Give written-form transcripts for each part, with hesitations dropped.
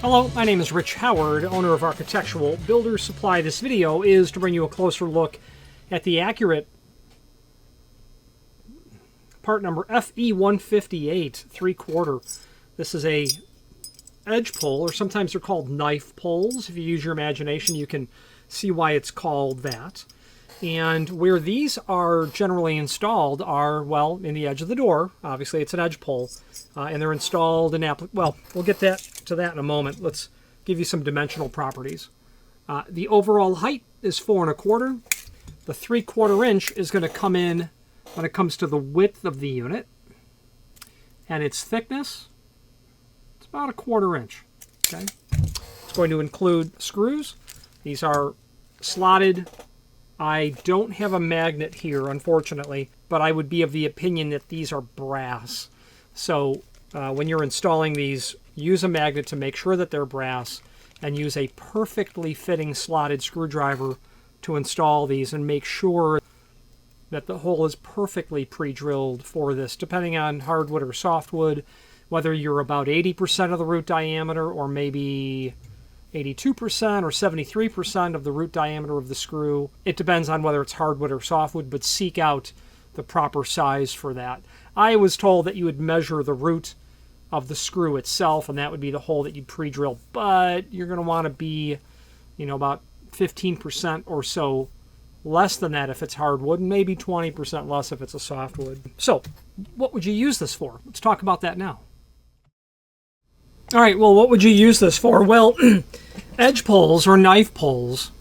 Hello, my name is Rich Howard, owner of Architectural Builder Supply. This video is to bring you a closer look at the Accurate part number FE158-3. This is a edge pull, or sometimes they're called knife pulls. If you use your imagination, you can see why it's called that. And where these are generally installed are, well, in the edge of the door. Obviously, it's an edge pull. And they're installed in well, we'll get to that in a moment. Let's give you some dimensional properties. The overall height is 4 1/4. The 3/4 inch is going to come in when it comes to the width of the unit. And its thickness, it's about 1/4 inch. Okay. It's going to include screws. These are slotted. I don't have a magnet here, unfortunately, but I would be of the opinion that these are brass. So when you're installing these, use a magnet to make sure that they're brass, and use a perfectly fitting slotted screwdriver to install these, and make sure that the hole is perfectly pre-drilled for this, depending on hardwood or softwood, whether you're about 80% of the root diameter or maybe 82% or 73% of the root diameter of the screw. It depends on whether it's hardwood or softwood, but seek out the proper size for that. I was told that you would measure the root of the screw itself, and that would be the hole that you'd pre-drill, but you're going to want to be, about 15% or so less than that if it's hardwood, and maybe 20% less if it's a softwood. So, what would you use this for? Let's talk about that now. All right, well, what would you use this for? Well, edge pulls or knife pulls,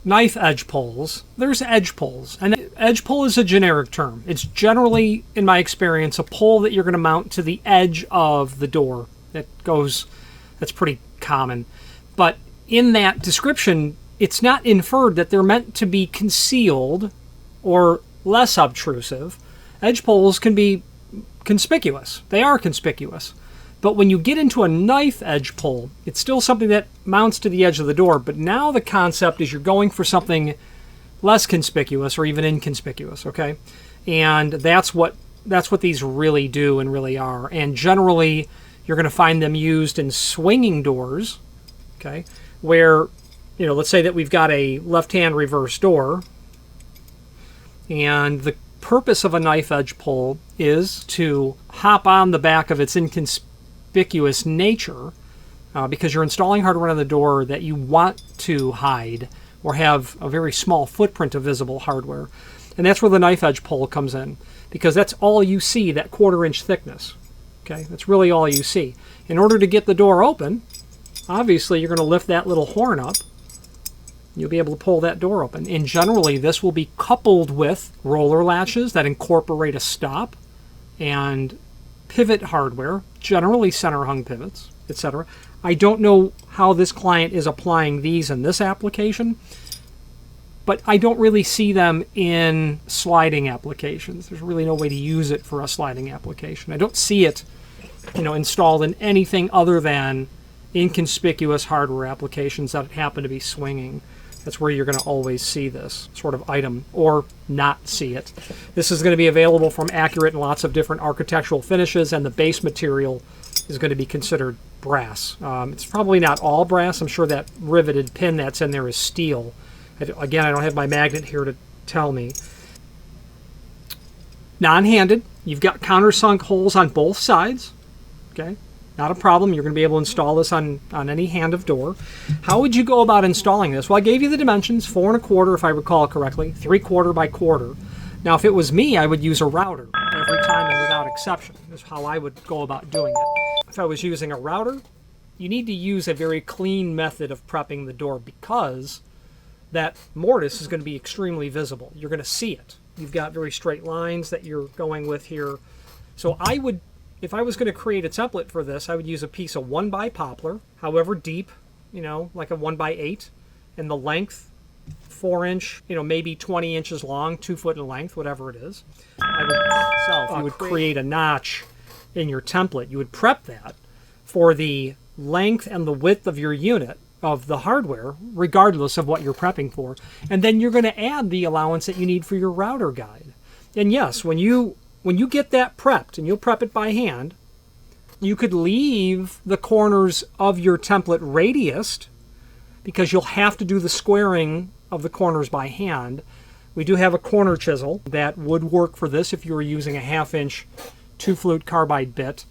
knife edge pulls, there's edge pulls. And edge pull is a generic term. It's generally, in my experience, a pull that you're going to mount to the edge of the door. That's pretty common. But in that description, it's not inferred that they're meant to be concealed or less obtrusive. Edge pulls can be conspicuous. They are conspicuous. But when you get into a knife edge pull, it's still something that mounts to the edge of the door, but now the concept is you're going for something less conspicuous or even inconspicuous, okay? And that's what these really do and really are. And generally, you're going to find them used in swinging doors, okay? Where, let's say that we've got a left-hand reverse door, and the purpose of a knife edge pull is to hop on the back of its inconspicuous nature, because you're installing hardware on the door that you want to hide or have a very small footprint of visible hardware. And that's where the knife edge pull comes in, because that's all you see, that 1/4 inch thickness. Okay, that's really all you see. In order to get the door open, obviously you're going to lift that little horn up. You'll be able to pull that door open. And generally this will be coupled with roller latches that incorporate a stop and pivot hardware, generally center hung pivots, etc. I don't know how this client is applying these in this application, but I don't really see them in sliding applications. There's really no way to use it for a sliding application. I don't see it, installed in anything other than inconspicuous hardware applications that happen to be swinging. That's where you're going to always see this sort of item, or not see it. This is going to be available from Accurate in lots of different architectural finishes, and the base material is going to be considered brass. It's probably not all brass. I'm sure that riveted pin that's in there is steel. Again, I don't have my magnet here to tell me. Non-handed. You've got countersunk holes on both sides. Okay. Not a problem. You're going to be able to install this on any hand of door. How would you go about installing this? Well, I gave you the dimensions, 4 1/4 if I recall correctly, 3/4 by 1/4. Now, if it was me, I would use a router every time and without exception. That's how I would go about doing it. If I was using a router, you need to use a very clean method of prepping the door, because that mortise is going to be extremely visible. You're going to see it. You've got very straight lines that you're going with here. So if I was going to create a template for this, I would use a piece of 1x poplar, however deep, like a 1x8, and the length, 4 inch, maybe 20 inches long, 2 foot in length, whatever it is. You would create a notch in your template. You would prep that for the length and the width of your unit, of the hardware, regardless of what you're prepping for. And then you're going to add the allowance that you need for your router guide. And yes, when you get that prepped, and you'll prep it by hand, You could leave the corners of your template radiused because you'll have to do the squaring of the corners by hand. We do have a corner chisel that would work for this if you were using a 1/2" 2-flute carbide bit.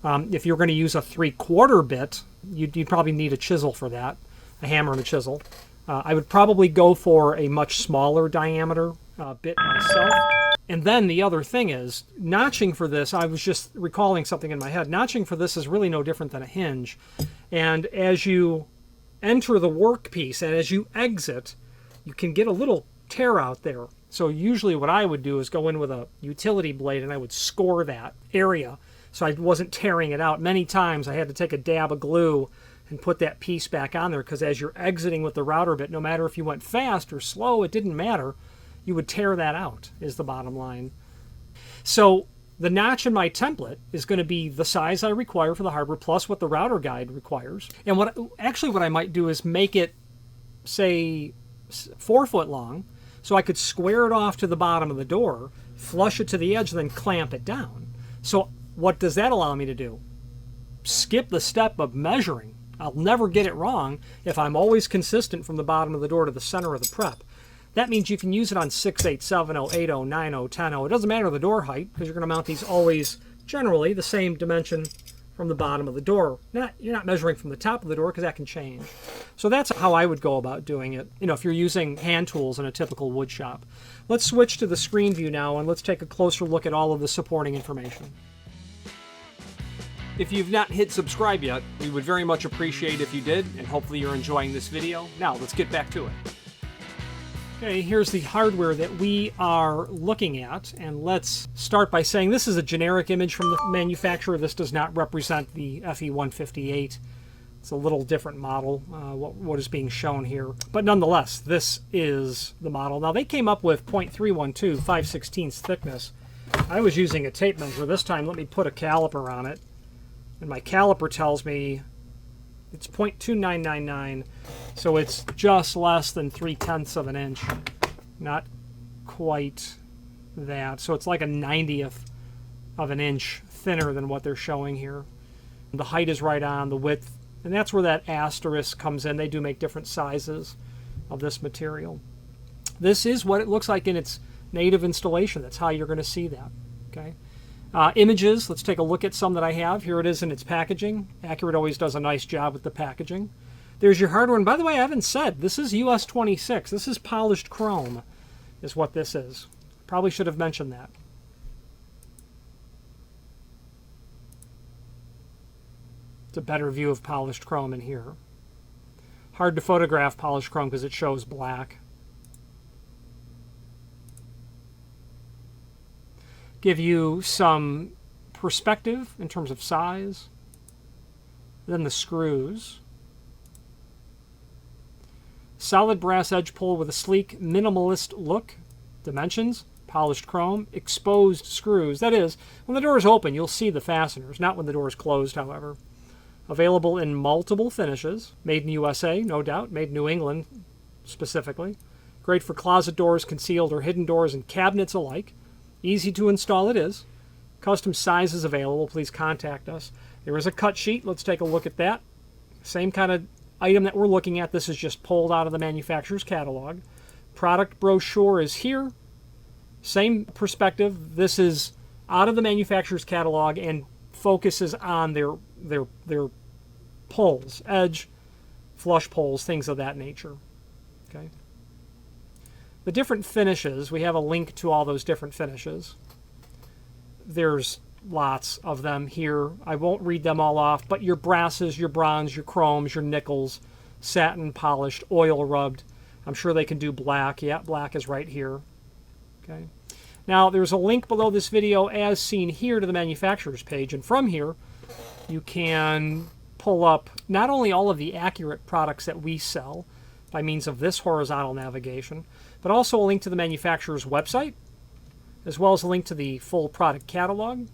If you're going to use a 3/4 bit, you'd probably need a chisel for that, a hammer and a chisel. I would probably go for a much smaller diameter bit myself. And then the other thing is, notching for this, I was just recalling something in my head. Notching for this is really no different than a hinge. And as you enter the workpiece and as you exit, you can get a little tear out there. So usually what I would do is go in with a utility blade and I would score that area so I wasn't tearing it out. Many times I had to take a dab of glue and put that piece back on there, because as you're exiting with the router bit, no matter if you went fast or slow, it didn't matter. You would tear that out, is the bottom line. So the notch in my template is going to be the size I require for the hardware plus what the router guide requires. And what I might do is make it, say, 4 foot long, so I could square it off to the bottom of the door, flush it to the edge, then clamp it down. So what does that allow me to do? Skip the step of measuring. I'll never get it wrong if I'm always consistent from the bottom of the door to the center of the prep. That means you can use it on 6/8, 7/0, 8/0, 9/0, 10/0. It doesn't matter the door height, because you're going to mount these always generally the same dimension from the bottom of the door. You're not measuring from the top of the door, because that can change. So that's how I would go about doing it, if you're using hand tools in a typical wood shop. Let's switch to the screen view now, and let's take a closer look at all of the supporting information. If you've not hit subscribe yet, we would very much appreciate if you did, and hopefully you're enjoying this video. Now, let's get back to it. Okay, here's the hardware that we are looking at, and let's start by saying this is a generic image from the manufacturer. This does not represent the FE158. It's a little different model, what is being shown here. But nonetheless, this is the model. Now, they came up with 0.312, 5/16 thickness. I was using a tape measure. This time, let me put a caliper on it. And my caliper tells me it's 0.2999, so it's just less than 3/10 of an inch. Not quite that. So it's like a 90th of an inch thinner than what they're showing here. The height is right on, the width, and that's where that asterisk comes in. They do make different sizes of this material. This is what it looks like in its native installation. That's how you're going to see that. Okay. Images, let's take a look at some that I have. Here it is in its packaging. Accurate always does a nice job with the packaging. There's your hardware, and by the way, I haven't said, this is US26. This is polished chrome, is what this is. Probably should have mentioned that. It's a better view of polished chrome in here. Hard to photograph polished chrome because it shows black. Give you some perspective in terms of size. Then the screws. Solid brass edge pull with a sleek, minimalist look. Dimensions, polished chrome, exposed screws. That is, when the door is open, you'll see the fasteners, not when the door is closed, however. Available in multiple finishes. Made in USA, no doubt. Made in New England, specifically. Great for closet doors, concealed or hidden doors, and cabinets alike. Easy to install it is. Custom sizes available. Please contact us. There is a cut sheet. Let's take a look at that. Same kind of item that we're looking at. This is just pulled out of the manufacturer's catalog. Product brochure is here. Same perspective. This is out of the manufacturer's catalog and focuses on their pulls, edge, flush pulls, things of that nature. Okay. The different finishes, we have a link to all those different finishes. There's lots of them here. I won't read them all off, but your brasses, your bronze, your chromes, your nickels, satin polished, oil rubbed. I'm sure they can do black. Yeah, black is right here. Okay. Now, there's a link below this video as seen here to the manufacturer's page, and from here you can pull up not only all of the Accurate products that we sell by means of this horizontal navigation, but also a link to the manufacturer's website, as well as a link to the full product catalog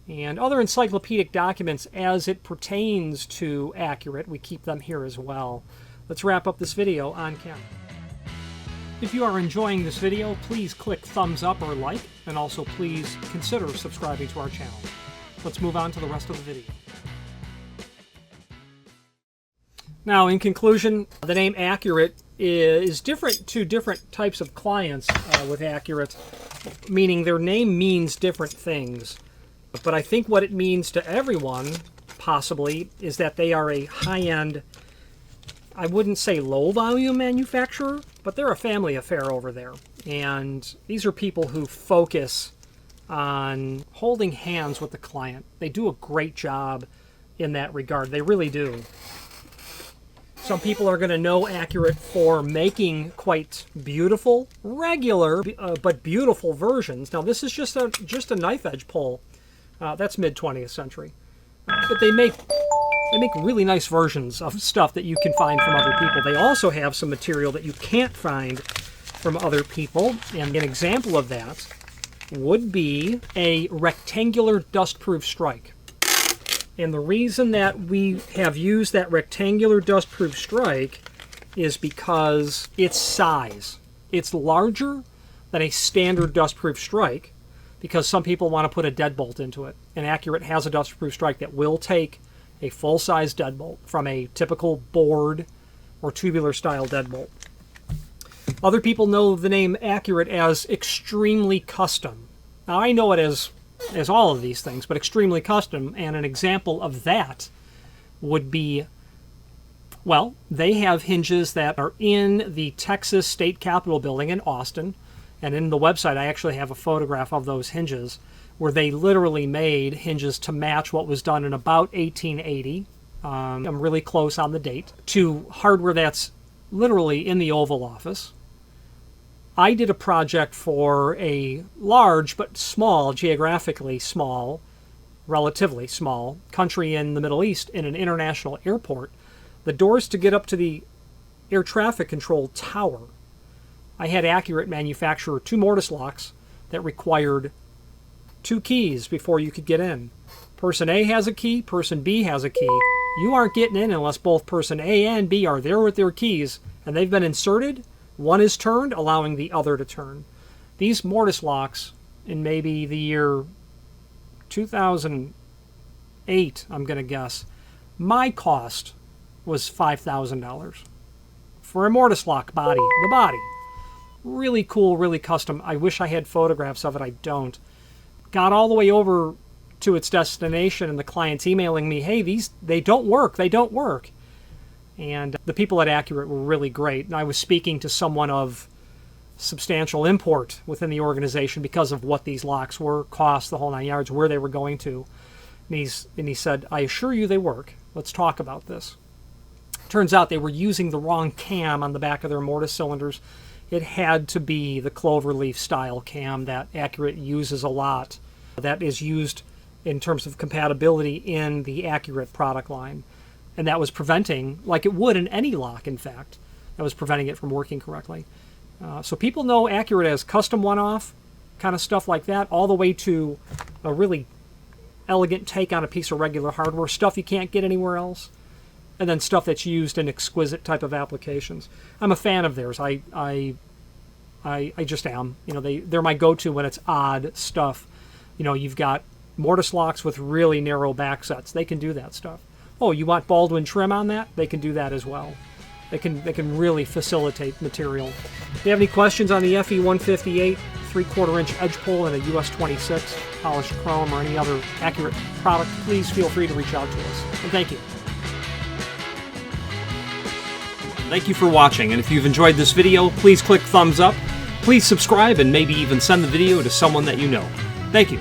and other encyclopedic documents as it pertains to Accurate. We keep them here as well. Let's wrap up this video on camera. If you are enjoying this video, please click thumbs up or like, and also please consider subscribing to our channel. let's move on to the rest of the video. Now, in conclusion, the name Accurate is different to different types of clients with Accurate, meaning their name means different things. But I think what it means to everyone, possibly, is that they are a high-end, I wouldn't say low-volume manufacturer, but they're a family affair over there. And these are people who focus on holding hands with the client. They do a great job in that regard. They really do. Some people are going to know Accurate for making quite beautiful, regular, but beautiful versions. Now, this is just a knife edge pull. That's mid-20th century. But they make really nice versions of stuff that you can find from other people. They also have some material that you can't find from other people. And an example of that would be a rectangular dust-proof strike. And the reason that we have used that rectangular dust-proof strike is because its size. It's larger than a standard dust-proof strike because some people want to put a deadbolt into it. And Accurate has a dust-proof strike that will take a full-size deadbolt from a typical board or tubular-style deadbolt. Other people know the name Accurate as extremely custom. Now, I know it as all of these things, but extremely custom, and an example of that would be, well, they have hinges that are in the Texas State Capitol building in Austin, and in the website I actually have a photograph of those hinges where they literally made hinges to match what was done in about 1880. I'm really close on the date, to hardware that's literally in the Oval Office. I did a project for a large but small, geographically small, relatively small, country in the Middle East in an international airport. The doors to get up to the air traffic control tower, I had Accurate manufacture 2 mortise locks that required 2 keys before you could get in. Person A has a key, person B has a key. You aren't getting in unless both person A and B are there with their keys and they've been inserted. One is turned, allowing the other to turn. These mortise locks, in maybe the year 2008, I'm going to guess, my cost was $5,000 for a mortise lock body, the body. Really cool, really custom. I wish I had photographs of it. I don't. Got all the way over to its destination, and the client's emailing me, hey, they don't work, they don't work. And the people at Accurate were really great. And I was speaking to someone of substantial import within the organization because of what these locks were, cost, the whole 9 yards, where they were going to. And he said, I assure you they work. Let's talk about this. Turns out they were using the wrong cam on the back of their mortise cylinders. It had to be the cloverleaf style cam that Accurate uses a lot. That is used in terms of compatibility in the Accurate product line. And that was preventing, like it would in any lock, in fact, that was preventing it from working correctly. So people know Accurate as custom one-off, kind of stuff like that, all the way to a really elegant take on a piece of regular hardware, stuff you can't get anywhere else, and then stuff that's used in exquisite type of applications. I'm a fan of theirs. I just am. You know, they're my go-to when it's odd stuff. You know, you've got mortise locks with really narrow back sets. They can do that stuff. Oh, you want Baldwin trim on that? They can do that as well. They can really facilitate material. If you have any questions on the FE158 3/4-inch edge pull and a US26 polished chrome or any other Accurate product, please feel free to reach out to us. And thank you. Thank you for watching, and if you've enjoyed this video, please click thumbs up. Please subscribe and maybe even send the video to someone that you know. Thank you.